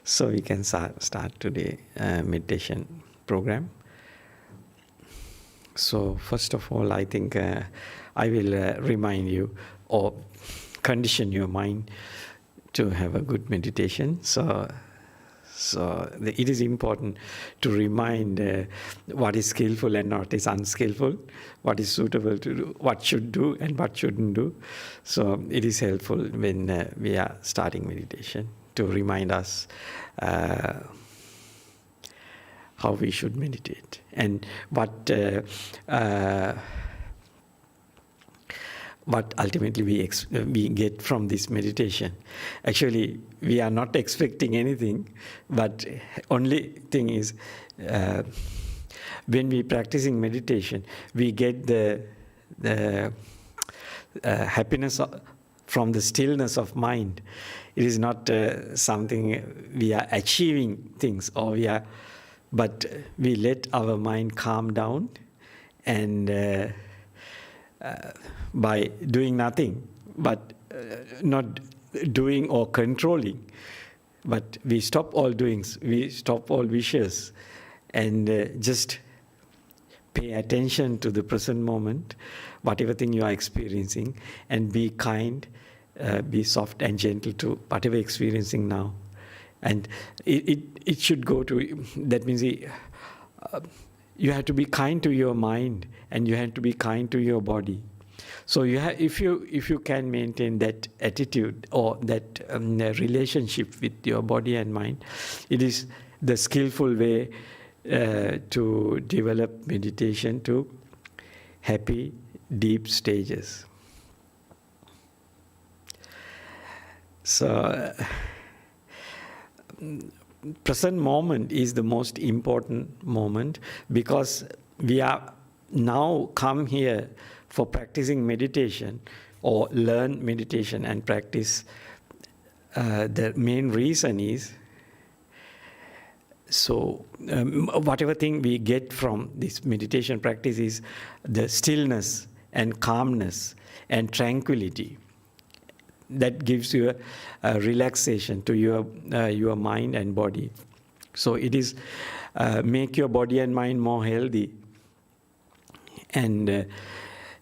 So we can start today meditation program. So first of all, I think I will remind you or condition your mind to have a good meditation. So it is important to remind what is skillful and what is unskillful, what is suitable to do, what should do and what shouldn't do. So it is helpful when we are starting meditation to remind us how we should meditate and what ultimately we get from this meditation. Actually, we are not expecting anything, but only thing is when we practicing meditation, we get the happiness from the stillness of mind. It is not something we are achieving things but we let our mind calm down and by doing nothing, but not doing or controlling, but we stop all doings, we stop all wishes, and just pay attention to the present moment, whatever thing you are experiencing, and be kind, be soft and gentle to whatever experiencing now. And it should go to, that means you have to be kind to your mind and you have to be kind to your body. So if you can maintain that attitude or that relationship with your body and mind, it is the skillful way to develop meditation to happy, deep stages. So present moment is the most important moment because we are now come here for practicing meditation or learn meditation and practice. The main reason is whatever thing we get from this meditation practice is the stillness and calmness and tranquility that gives you a relaxation to your mind and body. So it is make your body and mind more healthy. And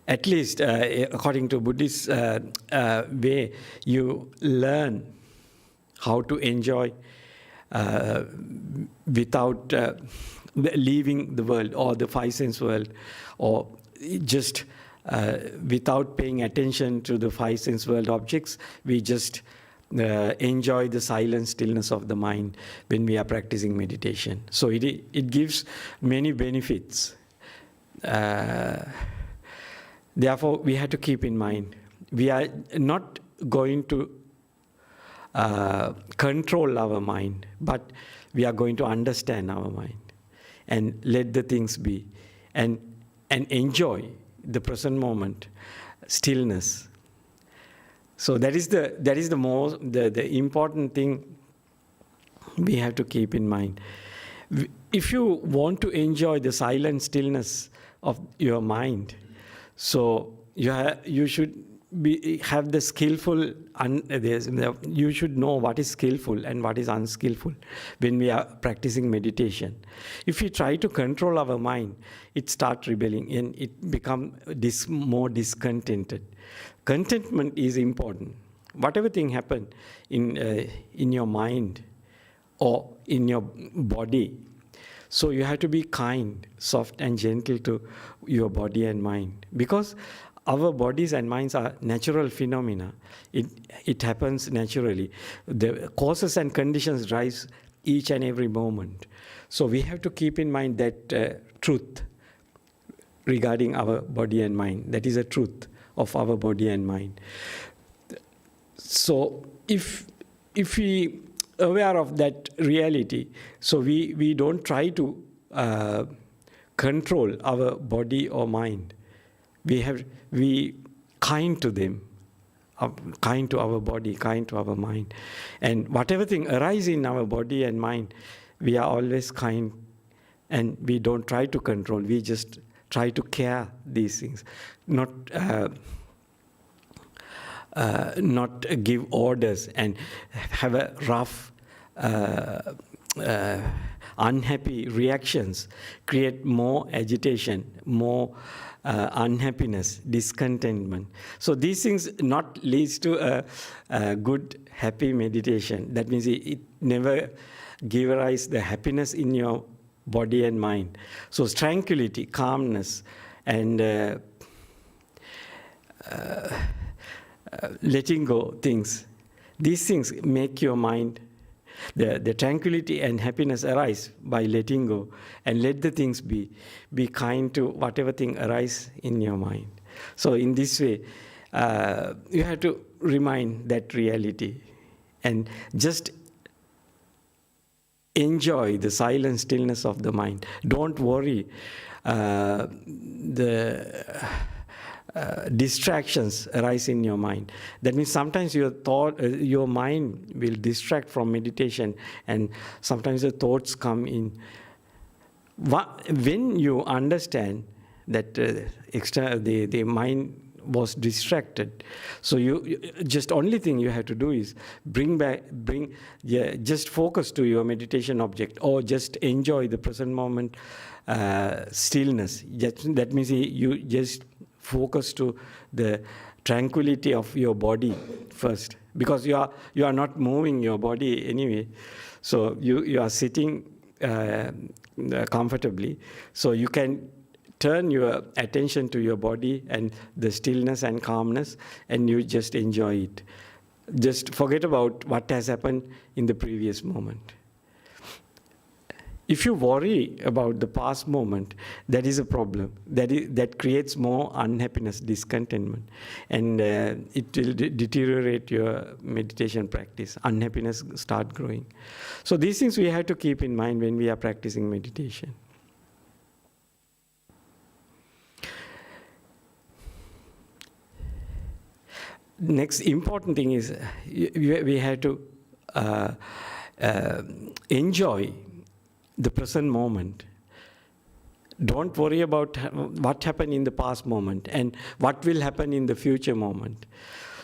at least according to Buddhist way, you learn how to enjoy without leaving the world or the five sense world, or just without paying attention to the five sense world objects. We just enjoy the silent stillness of the mind when we are practicing meditation. So it gives many benefits. Therefore, we have to keep in mind, we are not going to control our mind, but we are going to understand our mind and let the things be and enjoy the present moment, stillness. So that is the important thing we have to keep in mind. If you want to enjoy the silent stillness of your mind, so you should have the skillful. You should know what is skillful and what is unskillful when we are practicing meditation. If we try to control our mind, it starts rebelling and it becomes more discontented. Contentment is important. Whatever thing happen in your mind or in your body, so you have to be kind, soft and gentle to your body and mind, because our bodies and minds are natural phenomena. It happens naturally. The causes and conditions rise each and every moment. So we have to keep in mind that truth regarding our body and mind. That is a truth of our body and mind. So if we aware of that reality, so we don't try to control our body or mind. We kind to them, kind to our body, kind to our mind. And whatever thing arises in our body and mind, we are always kind and we don't try to control. We just try to care these things, not give orders and have a rough unhappy reactions create more agitation, more unhappiness, discontentment. So these things not leads to a good, happy meditation. That means it never give rise the happiness in your body and mind. So tranquility, calmness, and letting go things. These things make your mind, the tranquility and happiness arise by letting go and let the things be. Be kind to whatever thing arise in your mind. So in this way, you have to remind that reality and just enjoy the silent stillness of the mind. Don't worry. Distractions arise in your mind. That means sometimes your mind will distract from meditation, and sometimes the thoughts come in. When you understand that the mind was distracted, so you just only thing you have to do is just focus to your meditation object, or just enjoy the present moment stillness. That means you just focus to the tranquility of your body first, because you are not moving your body anyway. So you are sitting comfortably, so you can turn your attention to your body and the stillness and calmness, and you just enjoy it. Just forget about what has happened in the previous moment. If you worry about the past moment, that is a problem. That creates more unhappiness, discontentment, and it will deteriorate your meditation practice. Unhappiness start growing. So these things we have to keep in mind when we are practicing meditation. Next important thing is we have to enjoy the present moment. Don't worry about what happened in the past moment and what will happen in the future moment.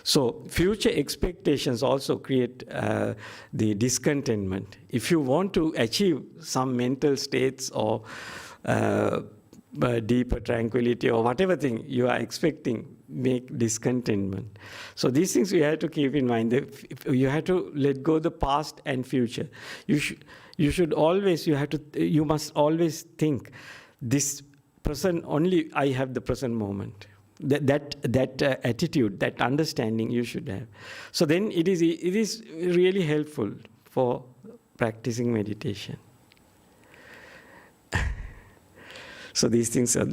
So future expectations also create the discontentment. If you want to achieve some mental states or deeper tranquility or whatever thing you are expecting, make discontentment. So these things you have to keep in mind. You have to let go the past and future. You must always think, this present, only I have the present moment. That attitude, that understanding you should have. So then it is really helpful for practicing meditation. So these things are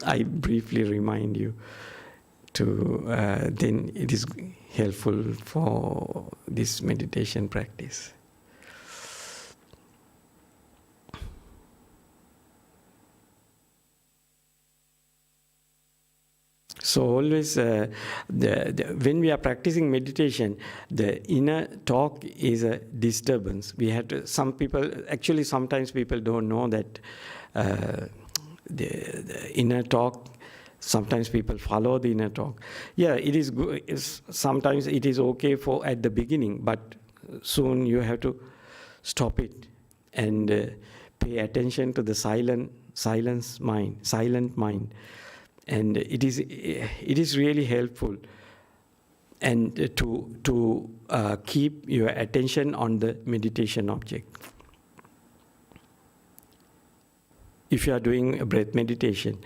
I briefly remind you to, then it is helpful for this meditation practice. So always, when we are practicing meditation, the inner talk is a disturbance. We have to. Sometimes people don't know that the inner talk. Sometimes people follow the inner talk. Yeah, it is good. Sometimes it is okay for at the beginning, but soon you have to stop it and pay attention to the silent mind. And it is really helpful, and to keep your attention on the meditation object. If you are doing a breath meditation,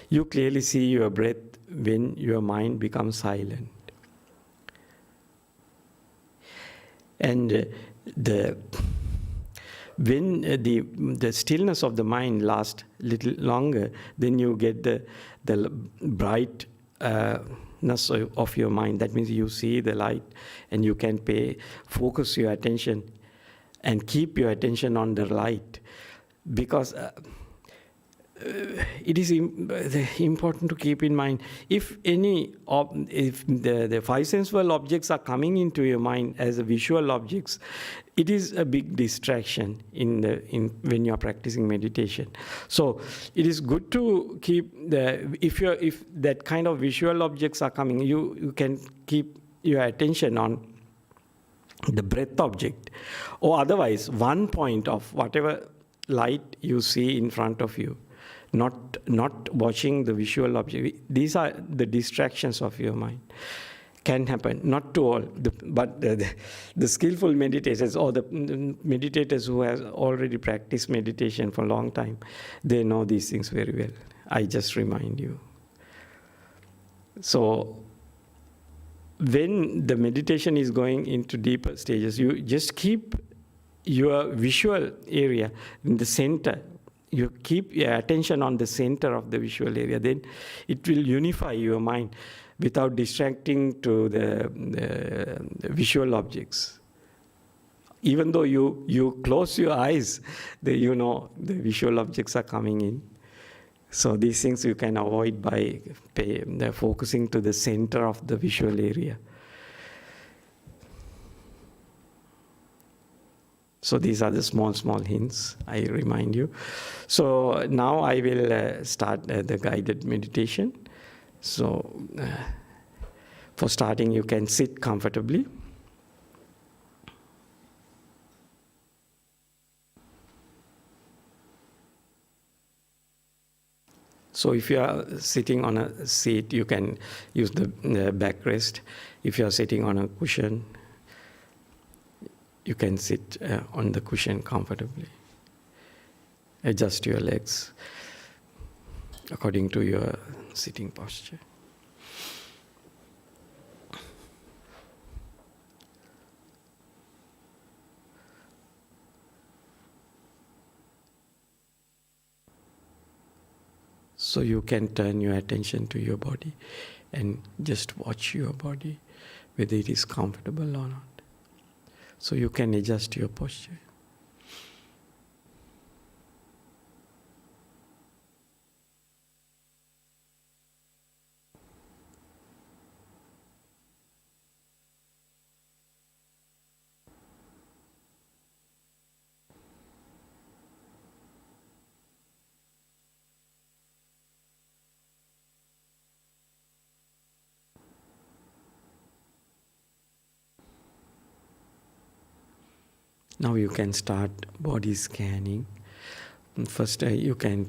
you clearly see your breath when your mind becomes silent. And when the stillness of the mind lasts a little longer, then you get the brightness of your mind. That means you see the light, and you can focus your attention and keep your attention on the light, because it is important to keep in mind, if the five sensual objects are coming into your mind as visual objects, it is a big distraction when you are practicing meditation. So it is good to keep if that kind of visual objects are coming, you can keep your attention on the breath object, or otherwise one point of whatever light you see in front of you, not watching the visual object. These are the distractions of your mind. Can happen, not to all, but the skillful meditators or the meditators who have already practiced meditation for a long time, they know these things very well. I just remind you. So when the meditation is going into deeper stages, you just keep your visual area in the center. You keep your attention on the center of the visual area. Then it will unify your mind without distracting to the visual objects. Even though you close your eyes, the visual objects are coming in. So these things you can avoid by focusing to the center of the visual area. So these are the small hints I remind you. So now I will start the guided meditation. So for starting, you can sit comfortably. So if you are sitting on a seat, you can use the backrest. If you are sitting on a cushion, you can sit on the cushion comfortably. Adjust your legs according to your sitting posture. So you can turn your attention to your body and just watch your body, whether it is comfortable or not. So you can adjust your posture. Now you can start body scanning. First, you can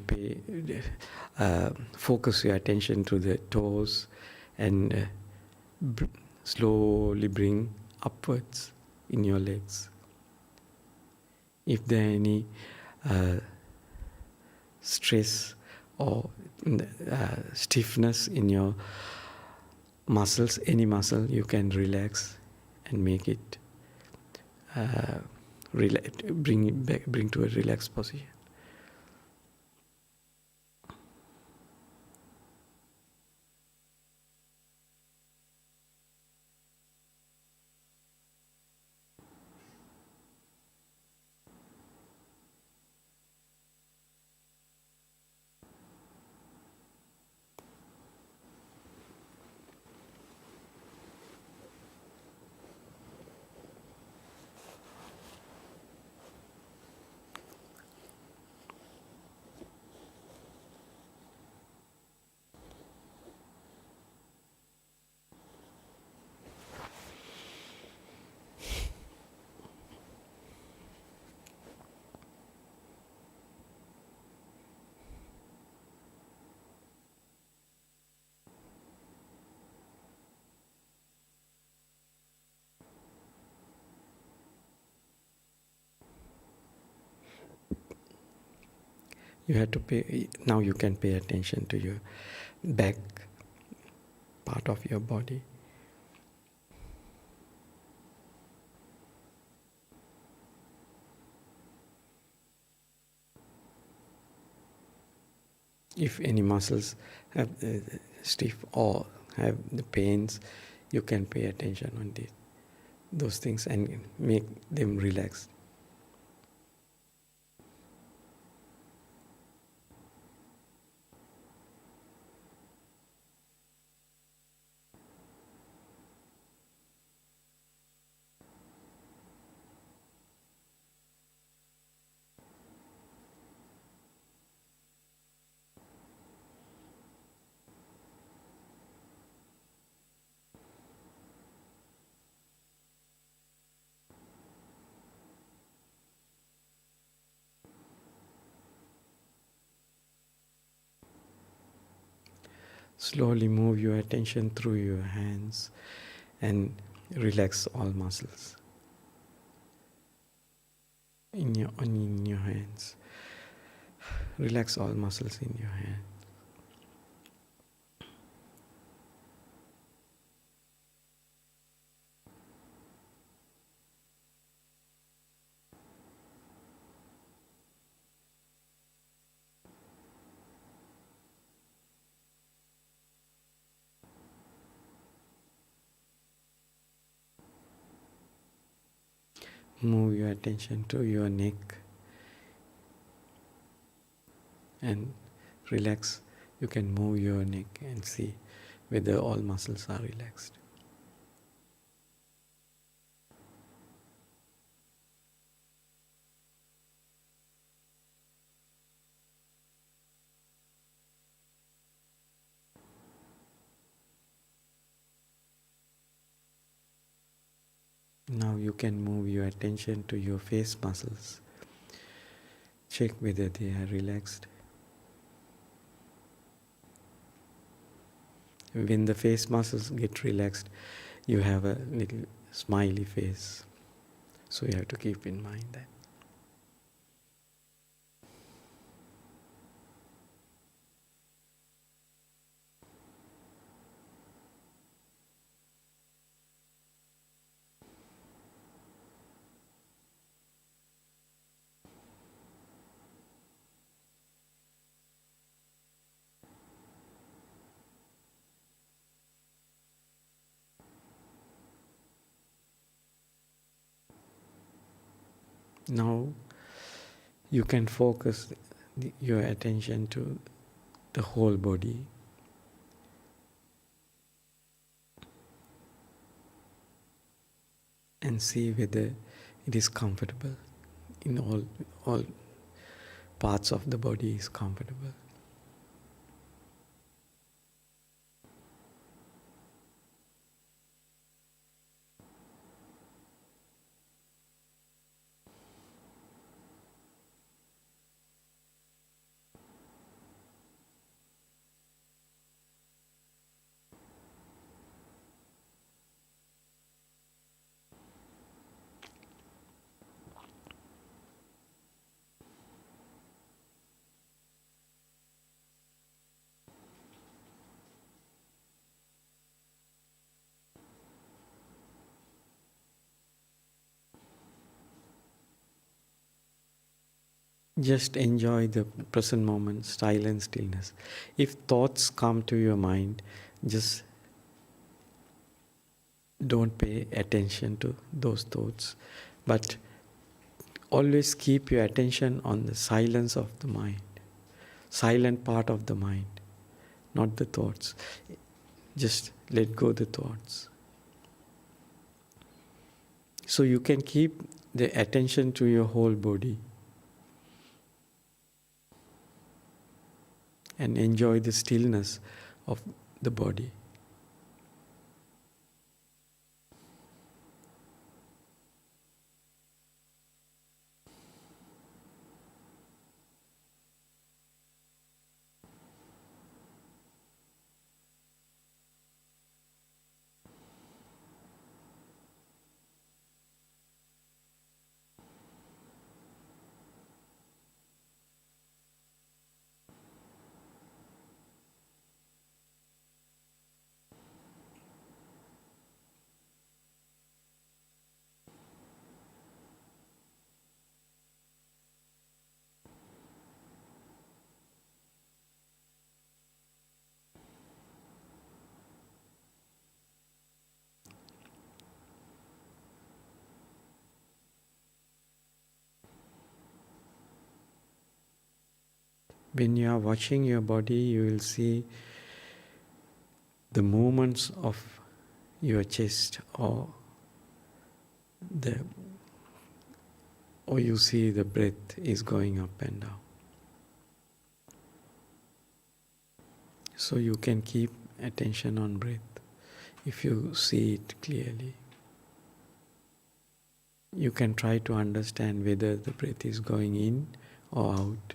focus your attention to the toes and slowly bring upwards in your legs. If there are any stress or stiffness in your muscles, any muscle, you can relax and make it bring it back, bring to a relaxed position. Now you can pay attention to your back part of your body. If any muscles have stiff or have the pains, you can pay attention on those things and make them relax. Slowly move your attention through your hands and relax all muscles in your hands. Relax all muscles in your hand. Move your attention to your neck and relax. You can move your neck and see whether all muscles are relaxed. Now you can move your attention to your face muscles. Check whether they are relaxed. When the face muscles get relaxed, you have a little smiley face. So you have to keep in mind that. Now you can focus your attention to the whole body. And see whether it is comfortable. In all parts of the body is comfortable. Just enjoy the present moment, silent stillness. If thoughts come to your mind, just don't pay attention to those thoughts, but always keep your attention on the silence of the mind, silent part of the mind, not the thoughts. Just let go the thoughts. So you can keep the attention to your whole body and enjoy the stillness of the body. When you are watching your body, you will see the movements of your chest, or you see the breath is going up and down. So you can keep attention on breath if you see it clearly. You can try to understand whether the breath is going in or out.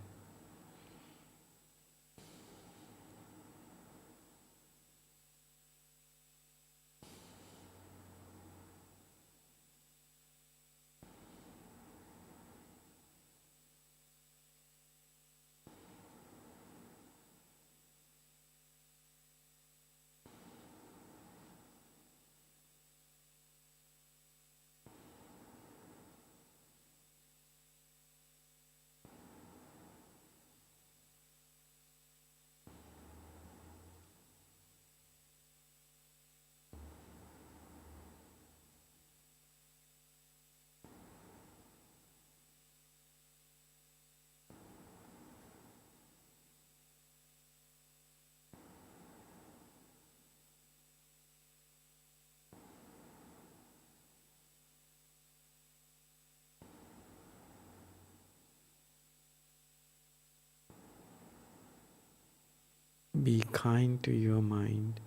Be kind to your mind.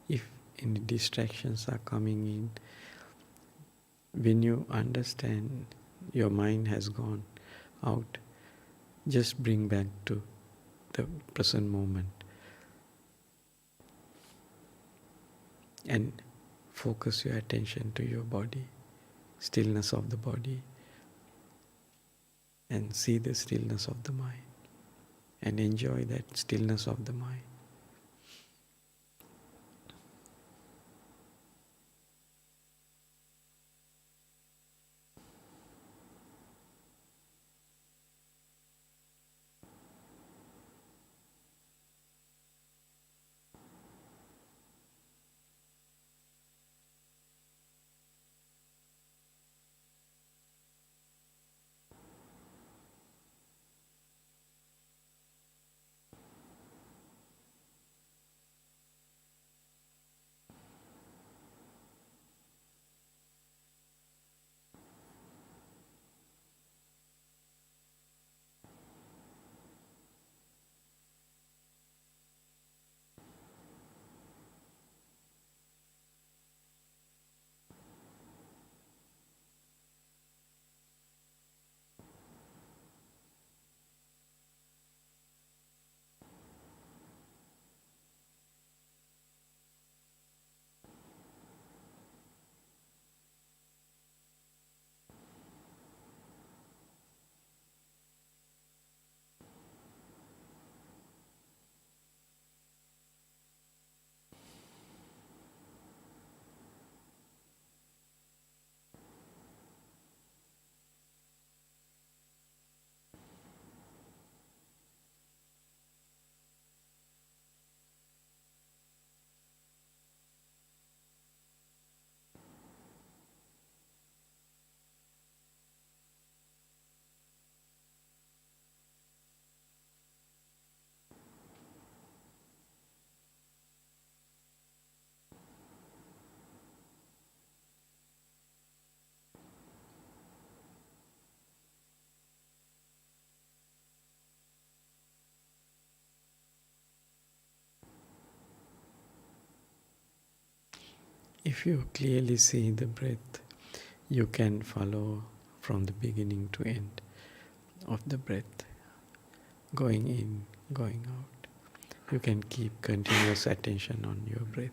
If any distractions are coming in, when you understand your mind has gone out, just bring back to the present moment and focus your attention to your body, stillness of the body, and see the stillness of the mind and enjoy that stillness of the mind. If you clearly see the breath, you can follow from the beginning to end of the breath, going in, going out. You can keep continuous attention on your breath.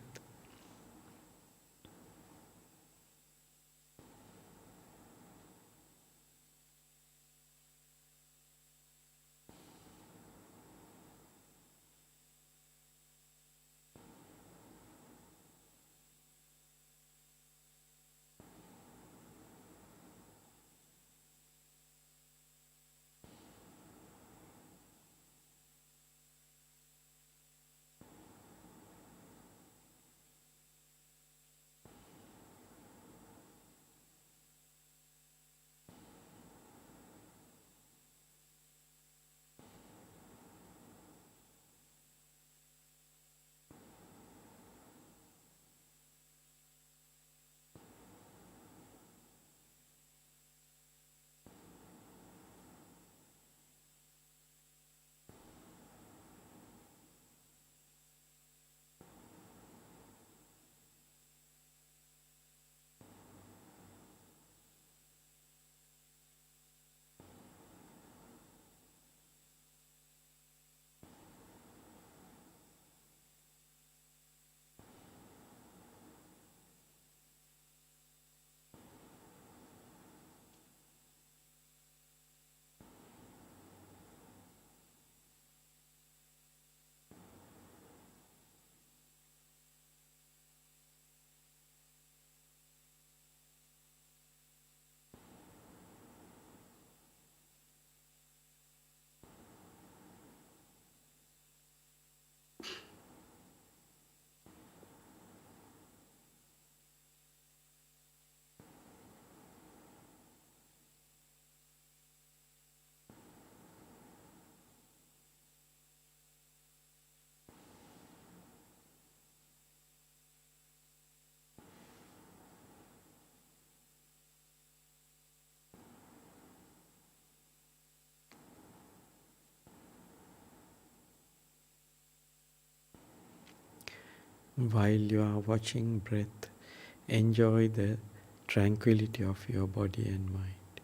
While you are watching breath, enjoy the tranquility of your body and mind.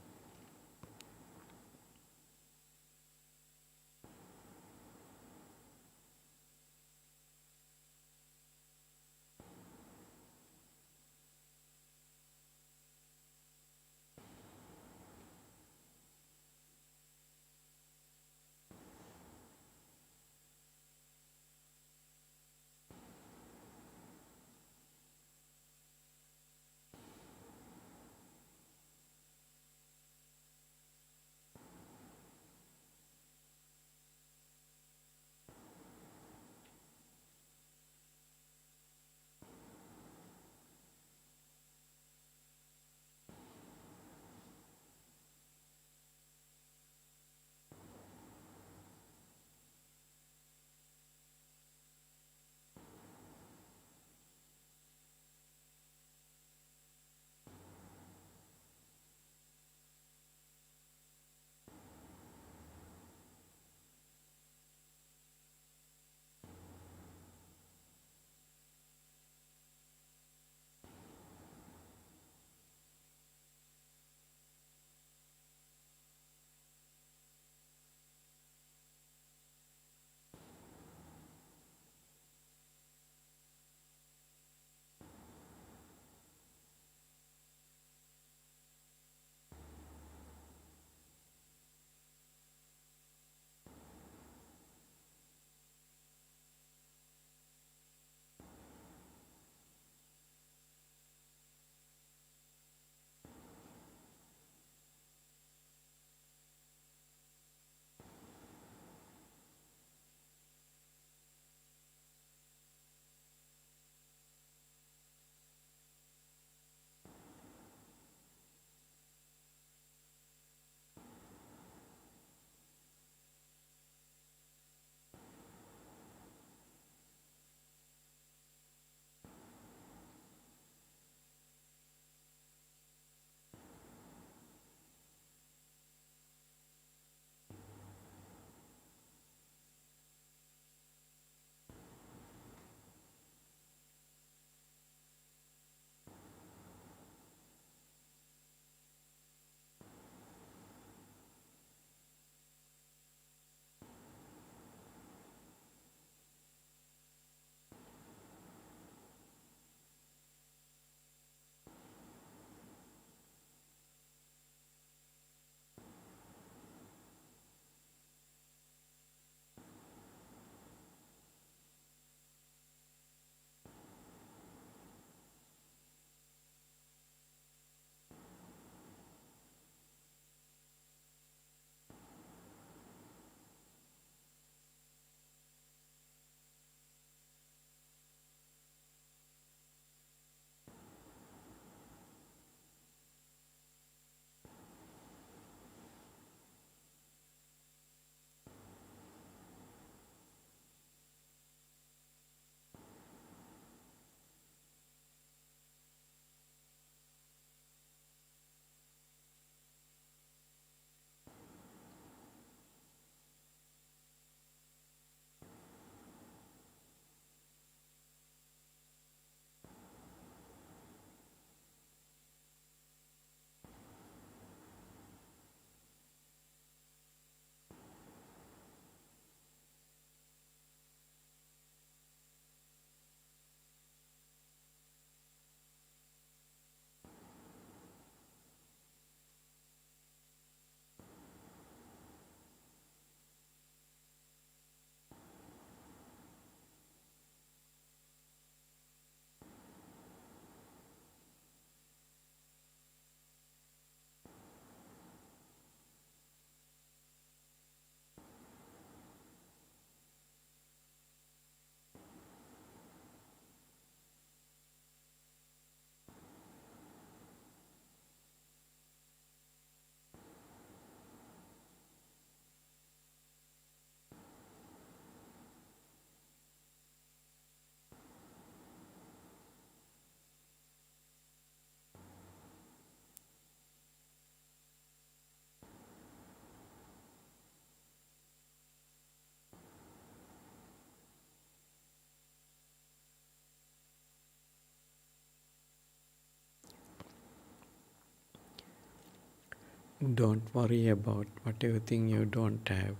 Don't worry about whatever thing you don't have.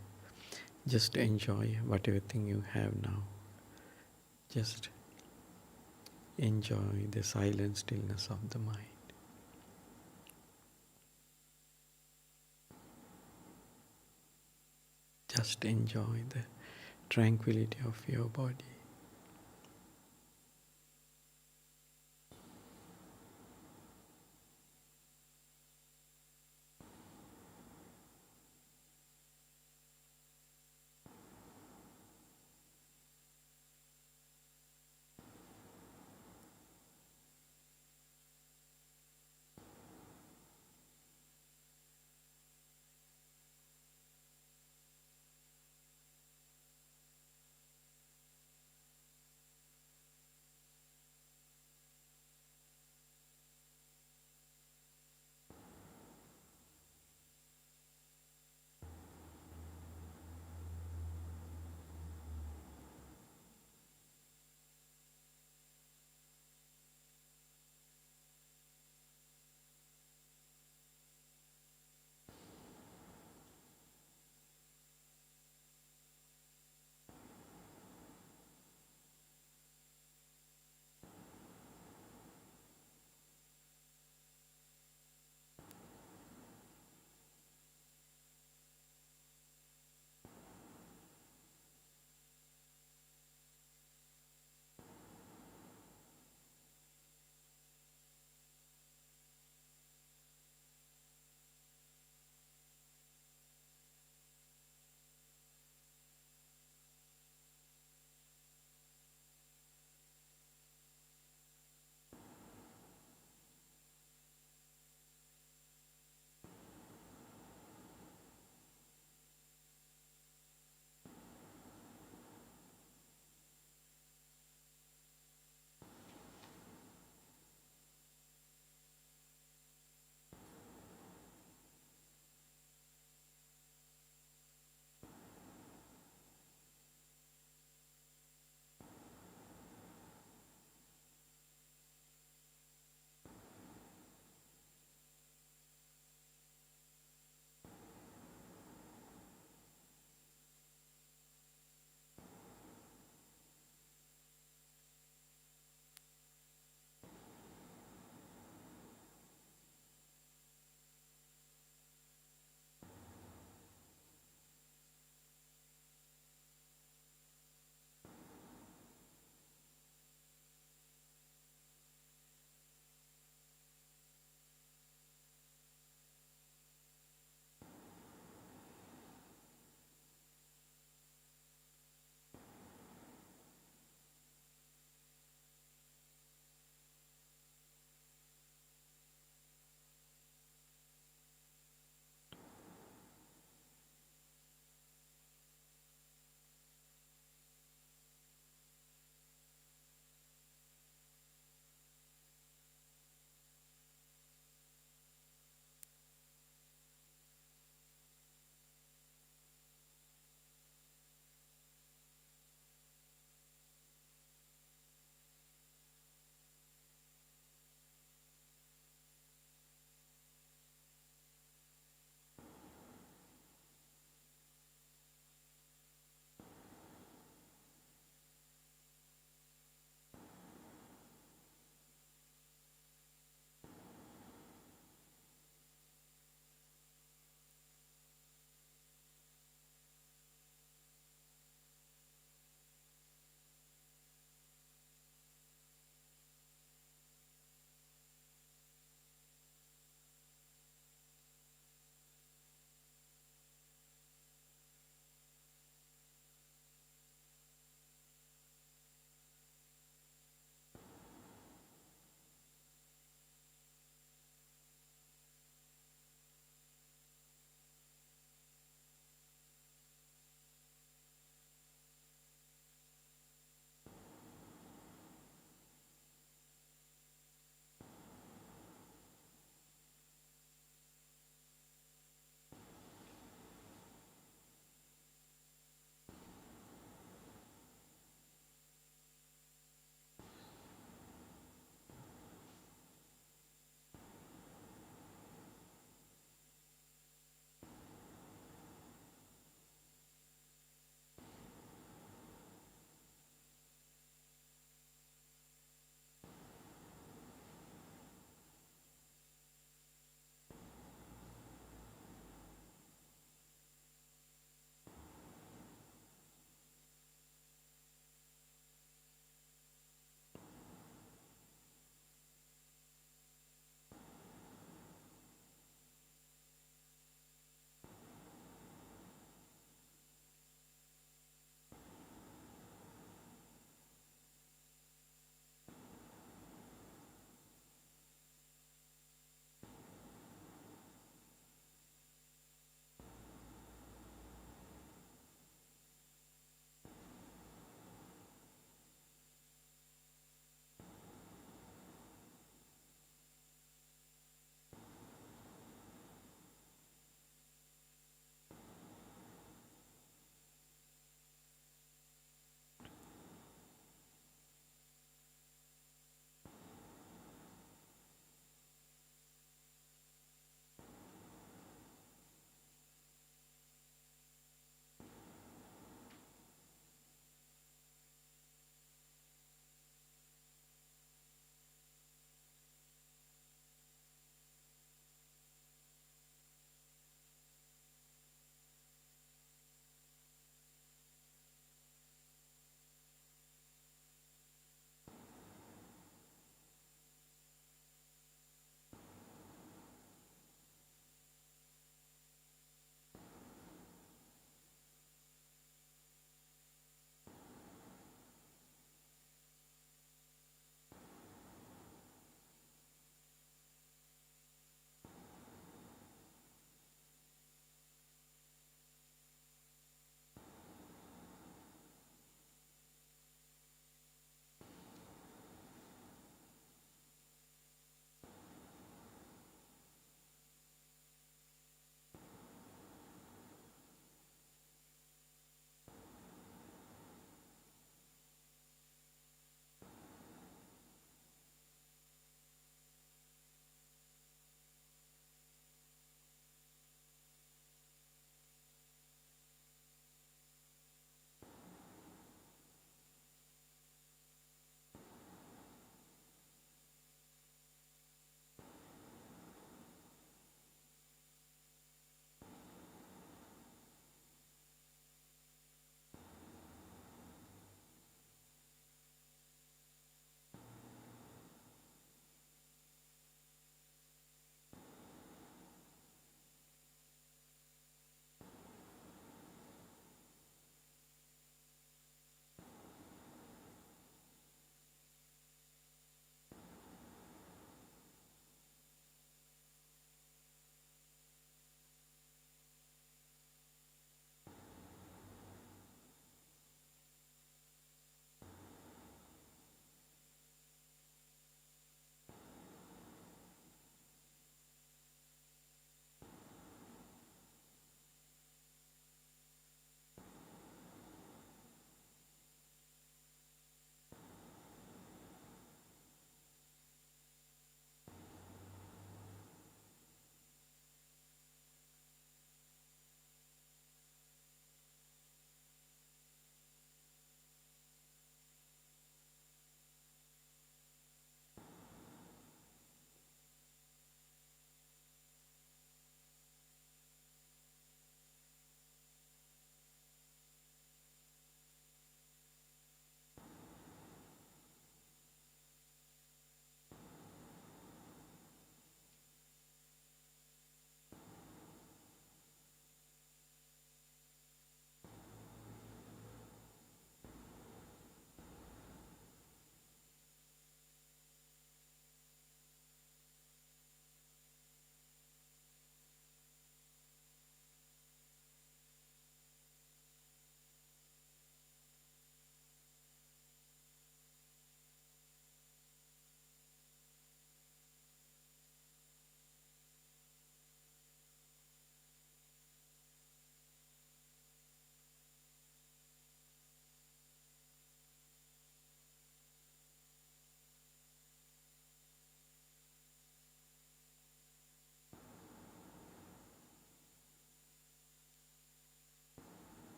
Just enjoy whatever thing you have now. Just enjoy the silent stillness of the mind. Just enjoy the tranquility of your body.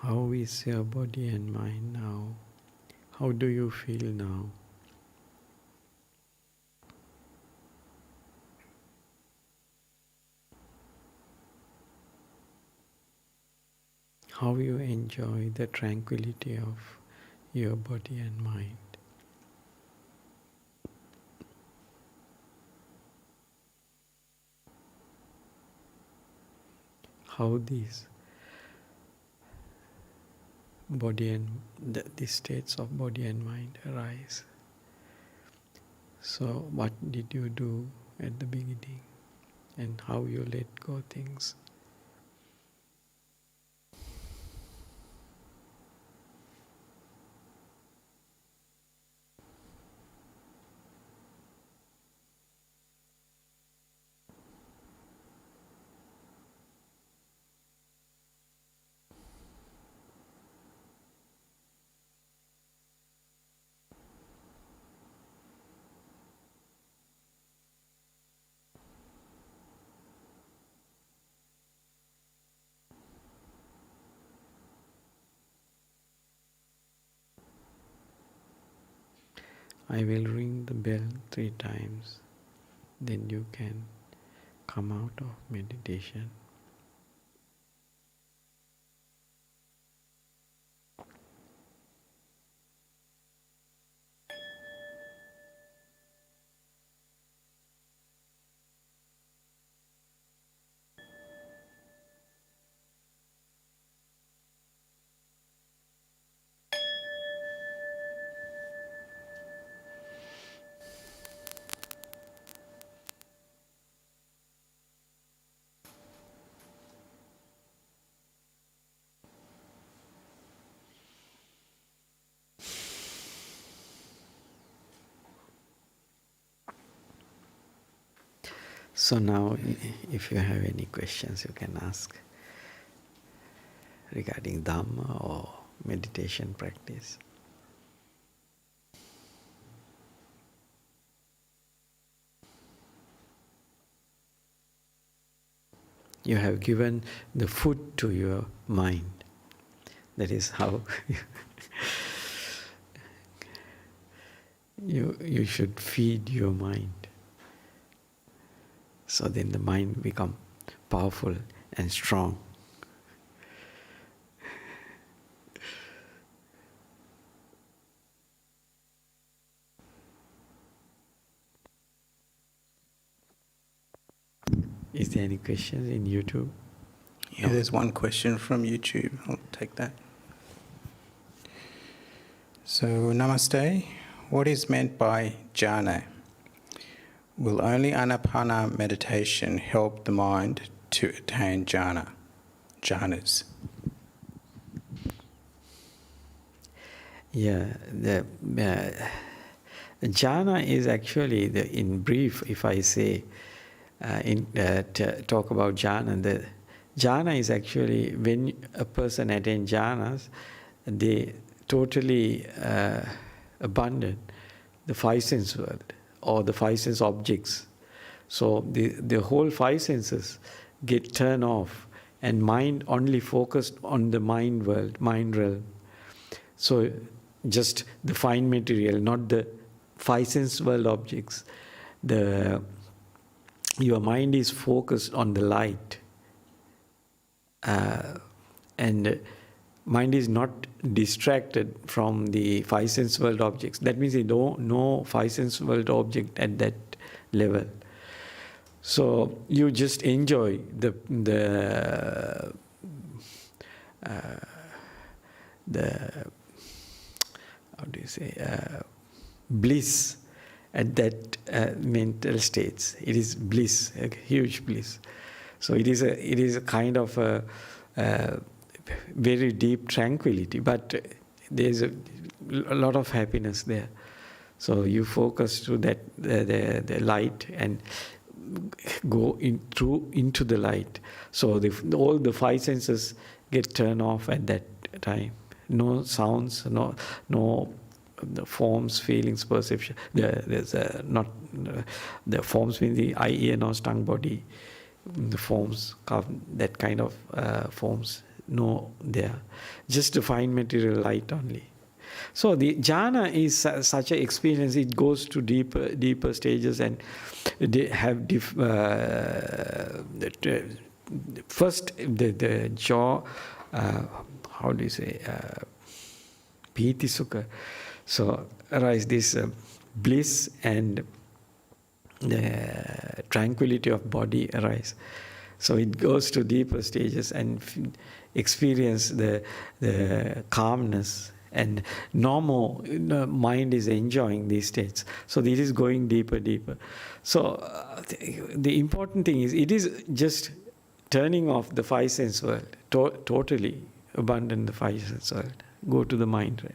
How is your body and mind now? How do you feel now? How you enjoy the tranquility of your body and mind? How these body and the states of body and mind arise? So what did you do at the beginning and how you let go things? I will ring the bell 3 times, then you can come out of meditation. So now, if you have any questions, you can ask regarding Dhamma or meditation practice. You have given the food to your mind. That is how you should feed your mind. So then the mind becomes powerful and strong. Is there any questions in YouTube? Yeah, there's one question from YouTube. I'll take that. So, Namaste. What is meant by jhana? Will only anapana meditation help the mind to attain jhanas? Yeah, the jhana is actually, in brief, if I say, talk about jhana, the jhana is actually when a person attains jhanas, they totally abandon the 5 sense world or the 5 sense objects. So the whole 5 senses get turned off and mind only focused on the mind world, mind realm. So just the fine material, not the 5 sense world objects. Your mind is focused on the light, and mind is not distracted from the 5 sense world objects. That means they don't know 5 sense world object at that level. So you just enjoy the how do you say, bliss at that mental states. It is bliss, a huge bliss. So it is a kind of a very deep tranquility, but there is a lot of happiness there. So you focus to that the light and go into the light. So all the 5 senses get turned off at that time. No sounds, no the forms, feelings, perception. There's not the forms mean the eye, ear, nose, tongue, body. The forms, that kind of forms no there. Just to find material light only. So the jhana is such an experience. It goes to deeper stages, and they have first the jaw. How do you say? Piti sukha. So arise this bliss and the tranquility of body arise. So it goes to deeper stages and experience the calmness. And normal mind is enjoying these states. So this is going deeper. So the important thing is, it is just turning off the five sense world, totally abandon the five sense world, go to the mind. Right?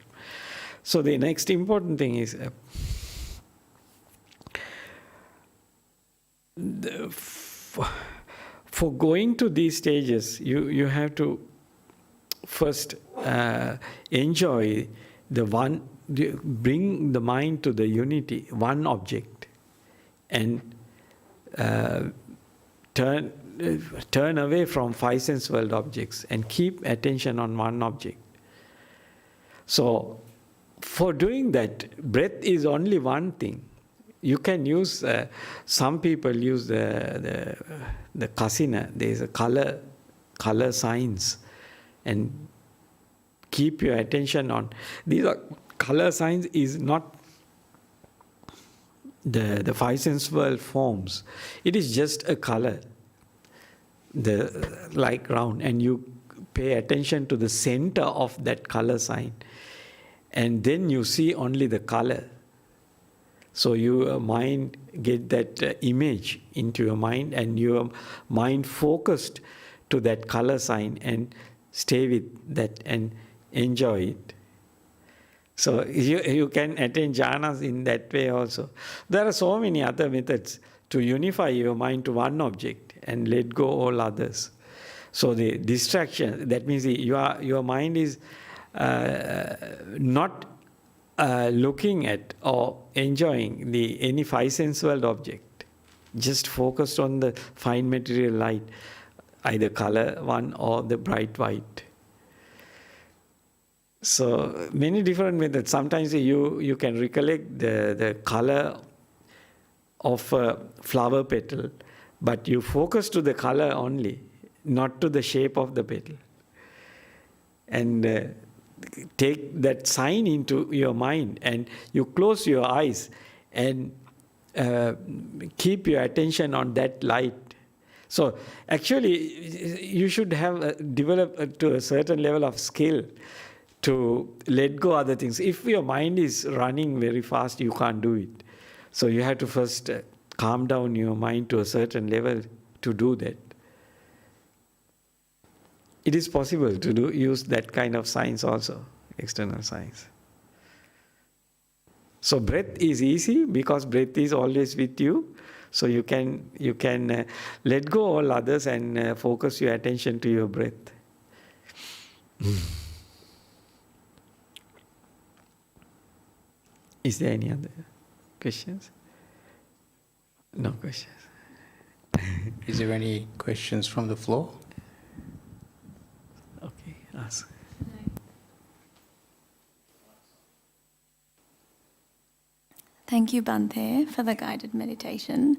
So the next important thing is for going to these stages, you have to first enjoy the one, bring the mind to the unity, one object, and turn away from five sense world objects and keep attention on one object. So for doing that, breath is only one thing. You can use, some people use the kasina, there is a color signs, and keep your attention on. These are color signs is not the five sense world forms. It is just a color, like round, and you pay attention to the center of that color sign, and then you see only the color. So your mind get that image into your mind, and your mind focused to that color sign and stay with that and enjoy it. So you can attain jhanas in that way also. There are so many other methods to unify your mind to one object and let go all others. So the distraction, that means your mind is not looking at or enjoying any five sense world object, just focused on the fine material light, either color one or the bright white. So many different methods. Sometimes you can recollect the color of a flower petal, but you focus to the color only, not to the shape of the petal. And take that sign into your mind, and you close your eyes and keep your attention on that light. So actually you should have developed to a certain level of skill to let go other things. If your mind is running very fast, you can't do it. So you have to first calm down your mind to a certain level to do that. It is possible to use that kind of science also, external science. So breath is easy because breath is always with you. So you can let go all others and focus your attention to your breath. Is there any other questions? No questions. Is there any questions from the floor? Okay, ask. Thank you, Bhante, for the guided meditation.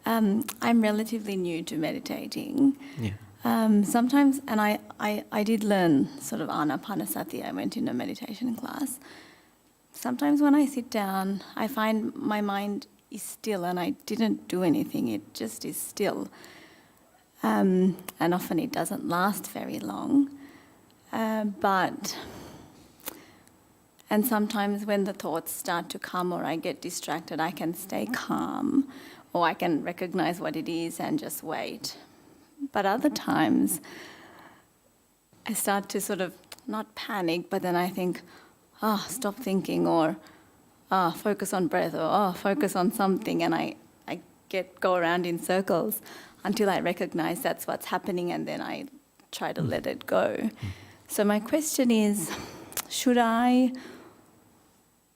I'm relatively new to meditating. Yeah. Sometimes, and I did learn sort of anapanasati. I went in a meditation class. Sometimes when I sit down, I find my mind is still and I didn't do anything. It just is still. And often it doesn't last very long. And sometimes when the thoughts start to come or I get distracted, I can stay calm or I can recognize what it is and just wait. But other times, I start to sort of not panic, but then I think, stop thinking, or focus on breath, or focus on something, and I go around in circles until I recognize that's what's happening, and then I try to let it go. So my question is, should I,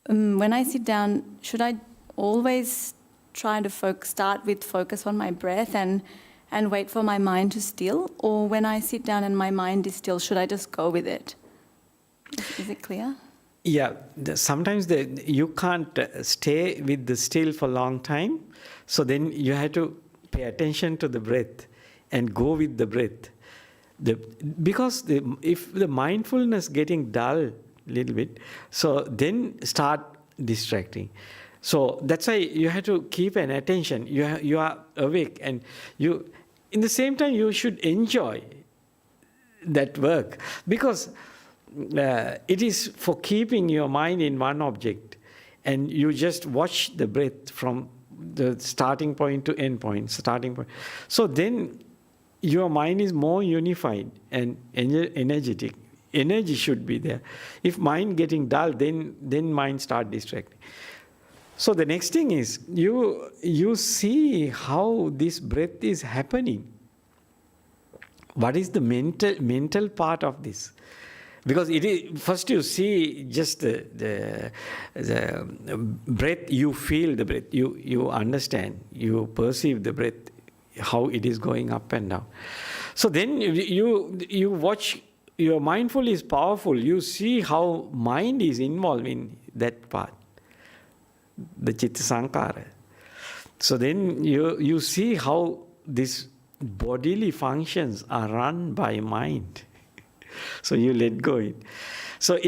when I sit down, should I always try to start with focus on my breath and and wait for my mind to still? Or when I sit down and my mind is still, should I just go with it? Is it clear? Yeah, sometimes you can't stay with the still for a long time. So then you have to pay attention to the breath and go with the breath. Because if the mindfulness getting dull a little bit, so then start distracting. So that's why you have to keep an attention. You are awake, and in the same time you should enjoy that work, because it is for keeping your mind in one object, and you just watch the breath from the starting point to end point, starting point. So then your mind is more unified and energetic. Energy should be there. If mind getting dull, then mind start distracting. So the next thing is you see how this breath is happening. What is the mental part of this? Because it is, first you see just the breath, you feel the breath, you understand, you perceive the breath, how it is going up and down. So then you watch, your mindful is powerful, you see how mind is involved in that part, the citta sankara. So then you see how these bodily functions are run by mind. So you let go it. So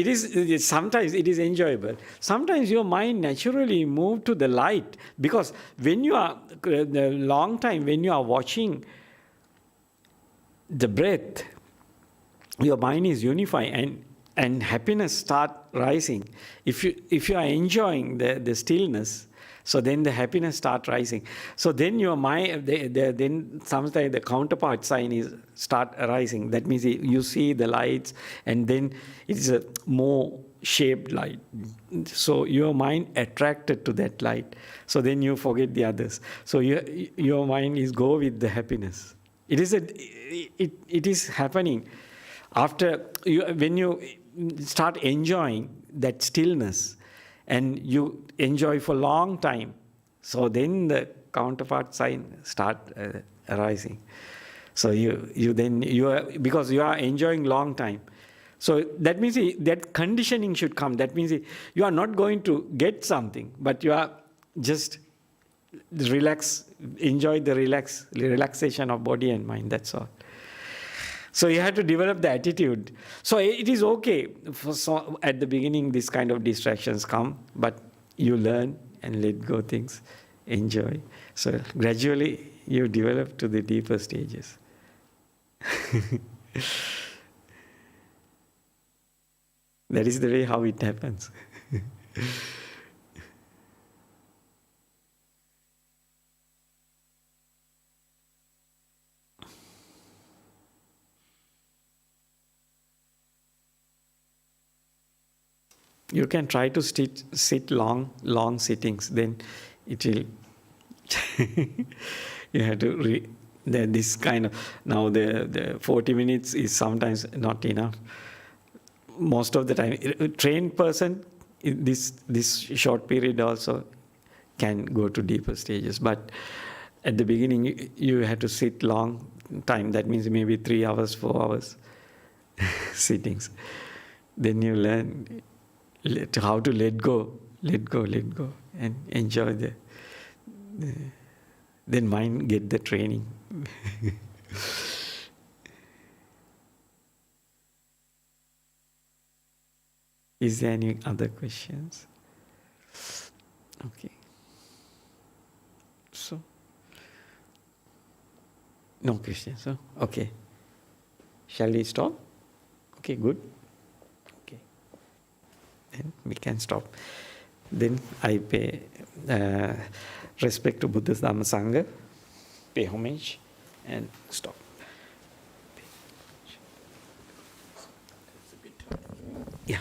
sometimes it is enjoyable. Sometimes your mind naturally move to the light, because when you are the long time, when you are watching the breath, your mind is unified and happiness start rising. If you are enjoying the stillness, so then the happiness start rising. So then your mind, then sometimes the counterpart sign is start arising. That means you see the lights, and then it's a more shaped light. So your mind attracted to that light. So then you forget the others. So your mind is go with the happiness. It is happening after when you start enjoying that stillness, and you enjoy for a long time, so then the counterpart sign start arising. So because you are enjoying long time, so that means that conditioning should come. That means you are not going to get something, but you are just enjoy the relaxation of body and mind. That's all. So you have to develop the attitude. So it is okay at the beginning this kind of distractions come, but you learn and let go things, enjoy. So gradually you develop to the deeper stages. That is the way how it happens. You can try to sit long sittings, then it will. You have to this kind of, now the 40 minutes is sometimes not enough. Most of the time, a trained person, this short period also can go to deeper stages. But at the beginning, you have to sit long time. That means maybe 3 hours, 4 hours sittings. Then you learn how to let go, and enjoy then mind get the training. Is there any other questions? Okay. So, no questions, huh? Okay. Shall we stop? Okay, good. Okay. Then we can stop. Then I pay respect to Buddhist Dhamma Sangha, pay homage, and stop. Yeah.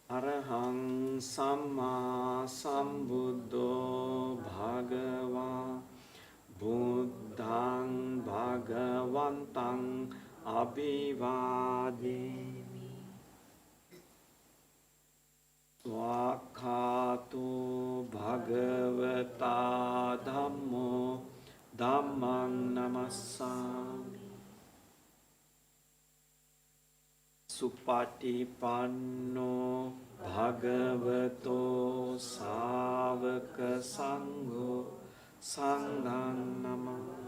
Arahang Samma Sambuddho Bhagava Buddhang Bhagavantang Abhivademi. Supatipanno Bhagavato Savaka Sangho Sanghang Namah